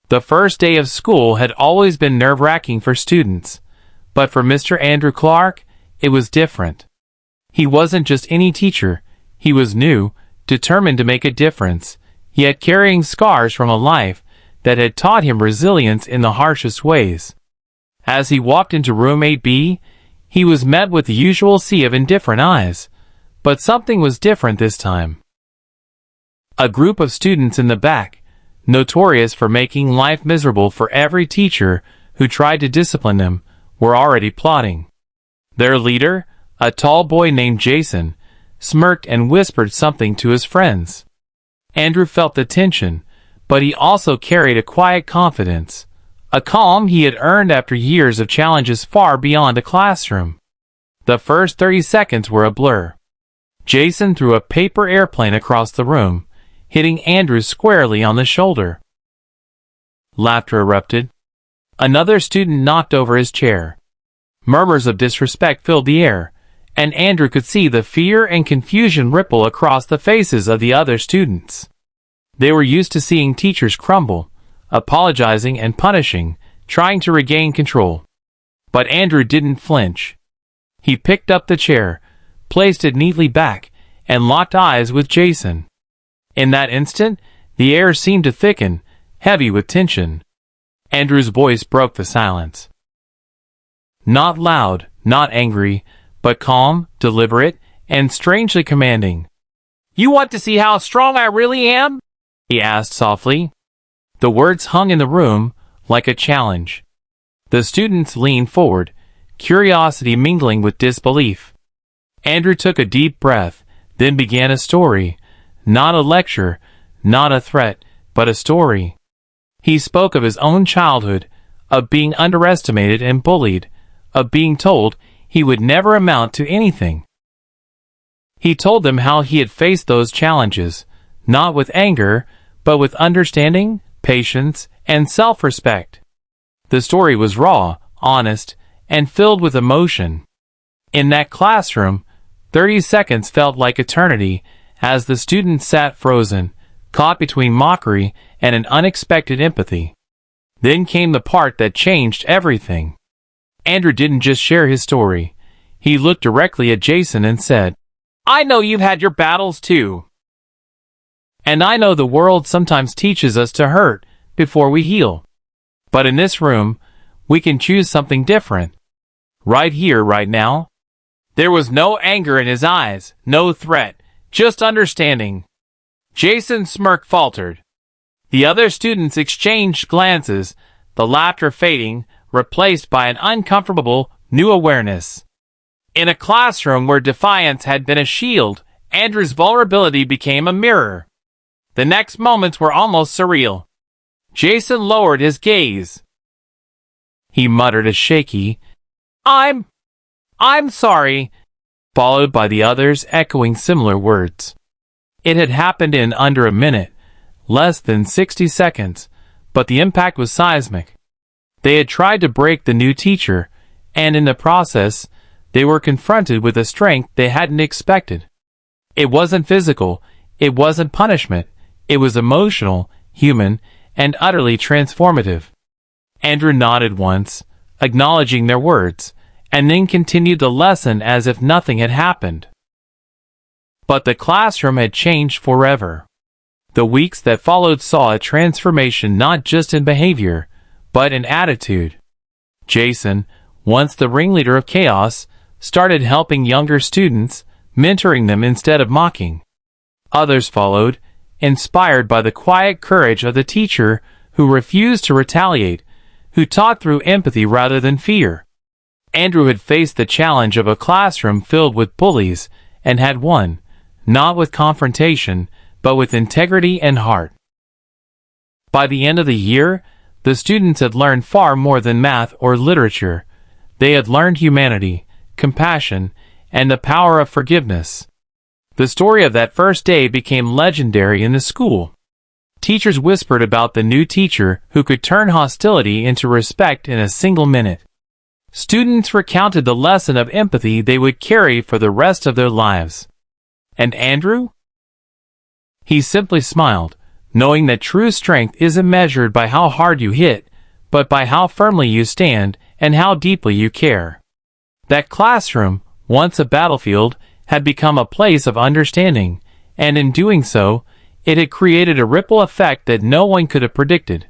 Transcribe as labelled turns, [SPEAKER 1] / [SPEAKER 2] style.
[SPEAKER 1] The first day of school had always been nerve-wracking for students, but for Mr. Andrew Clark, it was different. He wasn't just any teacher. He was new, determined to make a difference, yet carrying scars from a life that had taught him resilience in the harshest ways. As he walked into room 8B, he was met with the usual sea of indifferent eyes, but something was different this time. A group of students in the back, notorious for making life miserable for every teacher who tried to discipline them, were already plotting. Their leader, a tall boy named Jason, smirked and whispered something to his friends. Andrew felt the tension, but he also carried a quiet confidence, a calm he had earned after years of challenges far beyond a classroom. The first 30 seconds were a blur. Jason threw a paper airplane across the room, hitting Andrew squarely on the shoulder. Laughter erupted. Another student knocked over his chair. Murmurs of disrespect filled the air, and Andrew could see the fear and confusion ripple across the faces of the other students. They were used to seeing teachers crumble, apologizing and punishing, trying to regain control. But Andrew didn't flinch. He picked up the chair, placed it neatly back, and locked eyes with Jason. In that instant, the air seemed to thicken, heavy with tension. Andrew's voice broke the silence. Not loud, not angry, but calm, deliberate, and strangely commanding. "You want to see how strong I really am?" he asked softly. The words hung in the room like a challenge. The students leaned forward, curiosity mingling with disbelief. Andrew took a deep breath, then began a story. Not a lecture, not a threat, but a story. He spoke of his own childhood, of being underestimated and bullied, of being told he would never amount to anything. He told them how he had faced those challenges, not with anger, but with understanding, patience, and self-respect. The story was raw, honest, and filled with emotion. In that classroom, 30 seconds felt like eternity as the students sat frozen, caught between mockery and an unexpected empathy. Then came the part that changed everything. Andrew didn't just share his story. He looked directly at Jason and said, "I know you've had your battles too. And I know the world sometimes teaches us to hurt before we heal. But in this room, we can choose something different. Right here, right now." There was no anger in his eyes, no threat, just understanding. Jason's smirk faltered. The other students exchanged glances, the laughter fading, replaced by an uncomfortable new awareness. In a classroom where defiance had been a shield, Andrew's vulnerability became a mirror. The next moments were almost surreal. Jason lowered his gaze. He muttered a shaky, I'm sorry," followed by the others echoing similar words. It had happened in under a minute, less than 60 seconds, but the impact was seismic. They had tried to break the new teacher, and in the process, they were confronted with a strength they hadn't expected. It wasn't physical, it wasn't punishment, it was emotional, human, and utterly transformative. Andrew nodded once, acknowledging their words, and then continued the lesson as if nothing had happened. But the classroom had changed forever. The weeks that followed saw a transformation not just in behavior, but in attitude. Jason, once the ringleader of chaos, started helping younger students, mentoring them instead of mocking. Others followed, inspired by the quiet courage of the teacher who refused to retaliate, who taught through empathy rather than fear. Andrew had faced the challenge of a classroom filled with bullies and had won, not with confrontation, but with integrity and heart. By the end of the year, the students had learned far more than math or literature. They had learned humanity, compassion, and the power of forgiveness. The story of that first day became legendary in the school. Teachers whispered about the new teacher who could turn hostility into respect in a single minute. Students recounted the lesson of empathy they would carry for the rest of their lives. And Andrew? He simply smiled, knowing that true strength isn't measured by how hard you hit, but by how firmly you stand and how deeply you care. That classroom, once a battlefield, had become a place of understanding, and in doing so, it had created a ripple effect that no one could have predicted.